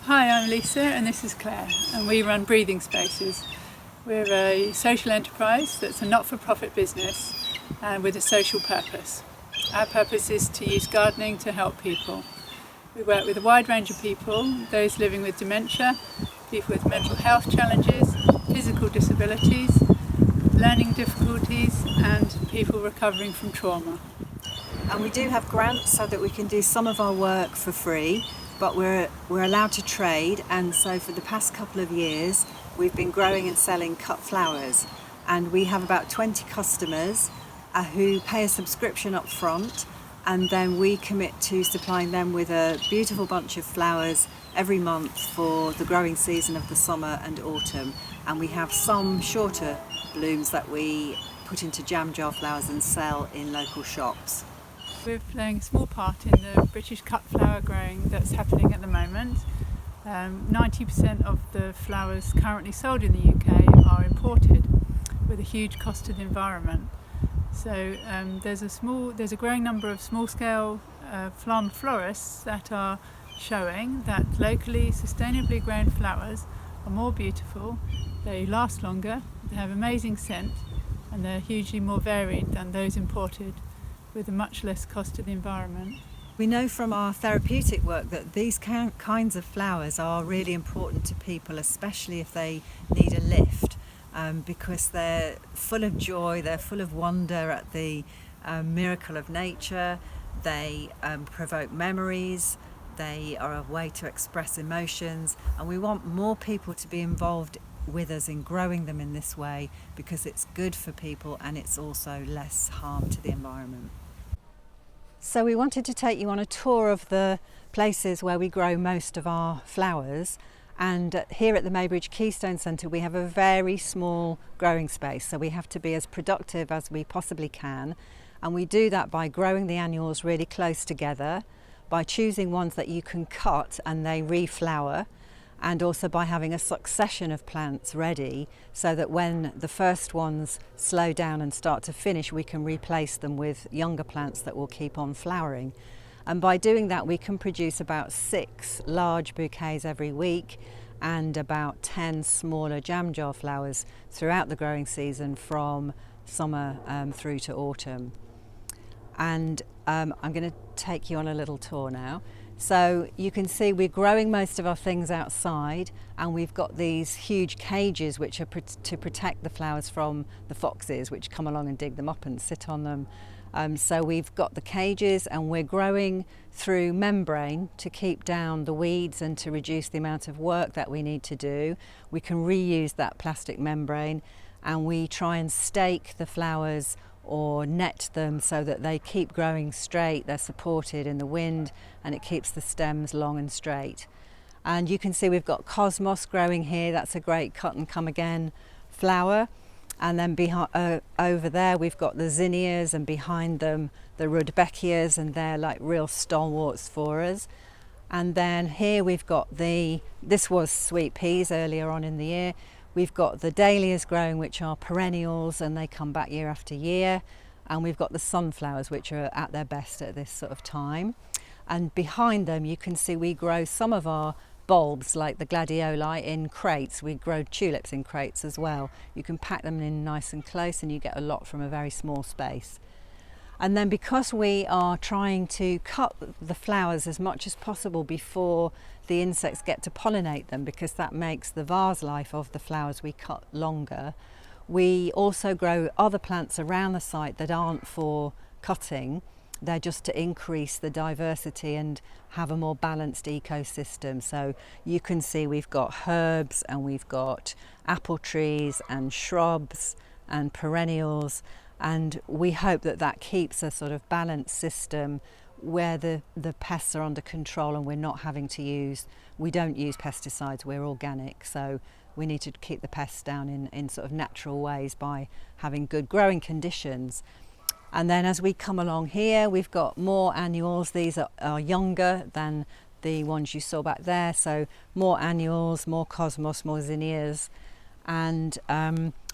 Hi, I'm Lisa and this is Claire, and we run Breathing Spaces. We're a social enterprise that's a not-for-profit business and with a social purpose. Our purpose is to use gardening to help people. We work with a wide range of people, those living with dementia, people with mental health challenges, physical disabilities, learning difficulties and people recovering from trauma. And we do have grants so that we can do some of our work for free, but we're allowed to trade, and so for the past couple of years we've been growing and selling cut flowers, and we have about 20 customers who pay a subscription up front, and then we commit to supplying them with a beautiful bunch of flowers every month for the growing season of the summer and autumn. And we have some shorter blooms that we put into jam jar flowers and sell in local shops. We're playing a small part in the British cut flower growing that's happening at the moment. 90% of the flowers currently sold in the UK are imported with a huge cost to the environment. So there's a growing number of small-scale farm florists that are showing that locally, sustainably grown flowers are more beautiful, they last longer, they have amazing scent, and they're hugely more varied than those imported, with a much less cost to the environment. We know from our therapeutic work that these kinds of flowers are really important to people, especially if they need a lift, because they're full of joy, they're full of wonder at the miracle of nature, they provoke memories, they are a way to express emotions, and we want more people to be involved with us in growing them in this way because it's good for people and it's also less harm to the environment. So we wanted to take you on a tour of the places where we grow most of our flowers, and here at the Maybridge Keystone Centre we have a very small growing space, so we have to be as productive as we possibly can, and we do that by growing the annuals really close together, by choosing ones that you can cut and they reflower, and also by having a succession of plants ready so that when the first ones slow down and start to finish, we can replace them with younger plants that will keep on flowering. And by doing that we can produce about 6 large bouquets every week and about 10 smaller jam jar flowers throughout the growing season from summer through to autumn. And I'm going to take you on a little tour now. So you can see we're growing most of our things outside, and we've got these huge cages which are to protect the flowers from the foxes which come along and dig them up and sit on them. So we've got the cages, and we're growing through membrane to keep down the weeds and to reduce the amount of work that we need to do. We can reuse that plastic membrane, and we try and stake the flowers or net them so that they keep growing straight, they're supported in the wind, and it keeps the stems long and straight. And you can see we've got cosmos growing here, that's a great cut and come again flower. And then over there we've got the zinnias, and behind them the rudbeckias, and they're like real stalwarts for us. And then here we've got this was sweet peas earlier on in the year. We've got the dahlias growing, which are perennials and they come back year after year. And we've got the sunflowers, which are at their best at this sort of time. And behind them you can see we grow some of our bulbs like the gladioli in crates. We grow tulips in crates as well. You can pack them in nice and close and you get a lot from a very small space. And then because we are trying to cut the flowers as much as possible before the insects get to pollinate them, because that makes the vase life of the flowers we cut longer, we also grow other plants around the site that aren't for cutting. They're just to increase the diversity and have a more balanced ecosystem. So you can see we've got herbs and we've got apple trees and shrubs and perennials, and we hope that that keeps a sort of balanced system where the pests are under control and we don't use pesticides, we're organic, so we need to keep the pests down in sort of natural ways by having good growing conditions. And then as we come along here, we've got more annuals. These are younger than the ones you saw back there, so more annuals, more cosmos, more zinnias. And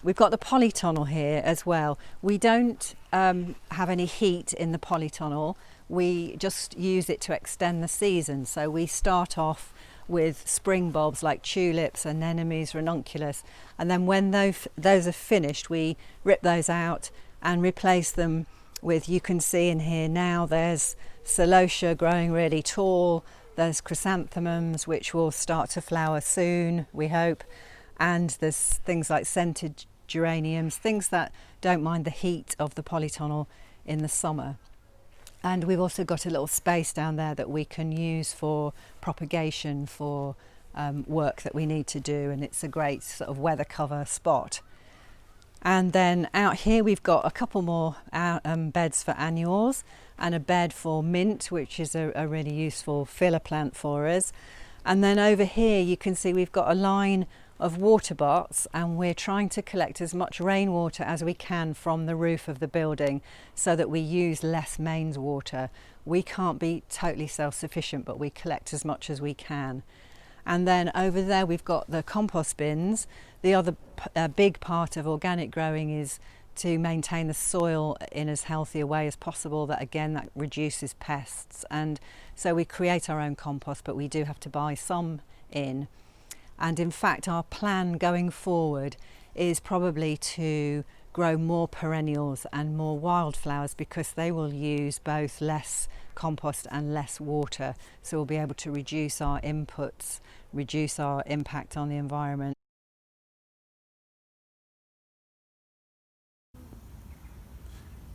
we've got the polytunnel here as well. We don't have any heat in the polytunnel. We just use it to extend the season. So we start off with spring bulbs like tulips, anemones, ranunculus, and then when those are finished, we rip those out and replace them with, you can see in here now, there's celosia growing really tall, there's chrysanthemums which will start to flower soon, we hope, and there's things like scented geraniums, things that don't mind the heat of the polytunnel in the summer. And we've also got a little space down there that we can use for propagation, for work that we need to do, and it's a great sort of weather cover spot. And then out here we've got a couple more beds for annuals and a bed for mint, which is a really useful filler plant for us. And then over here you can see we've got a line of water bots, and we're trying to collect as much rainwater as we can from the roof of the building so that we use less mains water. We can't be totally self-sufficient, but we collect as much as we can. And then over there we've got the compost bins. The other big part of organic growing is to maintain the soil in as healthy a way as possible. That reduces pests, and so we create our own compost, but we do have to buy some in. And in fact our plan going forward is probably to grow more perennials and more wildflowers, because they will use both less compost and less water, so we'll be able to reduce our inputs, reduce our impact on the environment.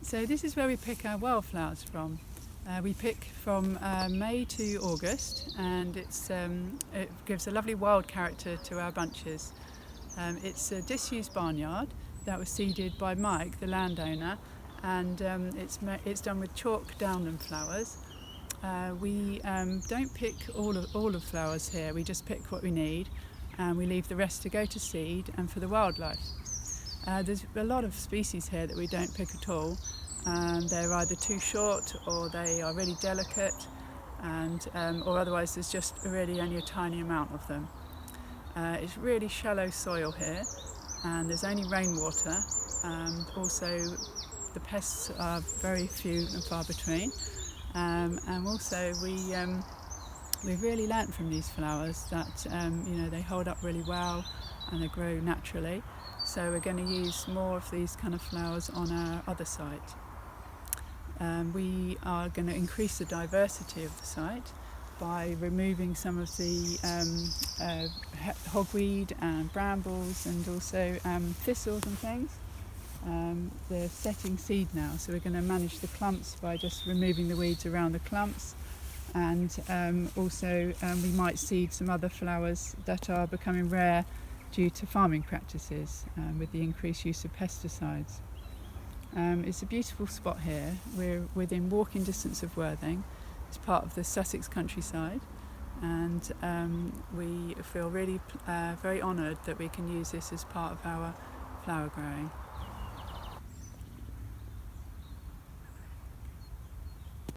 So this is where we pick our wildflowers from. We pick from May to August, and it gives a lovely wild character to our bunches. It's a disused barnyard that was seeded by Mike, the landowner, and it's done with chalk downland flowers. We don't pick all of flowers here. We just pick what we need, and we leave the rest to go to seed and for the wildlife. There's a lot of species here that we don't pick at all. They're either too short or they are really delicate, and or otherwise there's just really only a tiny amount of them. It's really shallow soil here, and there's only rainwater. Also the pests are very few and far between, and also we've really learnt from these flowers that they hold up really well and they grow naturally. So we're going to use more of these kind of flowers on our other site. We are going to increase the diversity of the site by removing some of the hogweed and brambles, and also thistles and things. They're setting seed now, so we're going to manage the clumps by just removing the weeds around the clumps, and also we might seed some other flowers that are becoming rare due to farming practices with the increased use of pesticides. It's a beautiful spot here. We're within walking distance of Worthing. It's part of the Sussex countryside, and we feel really very honoured that we can use this as part of our flower growing.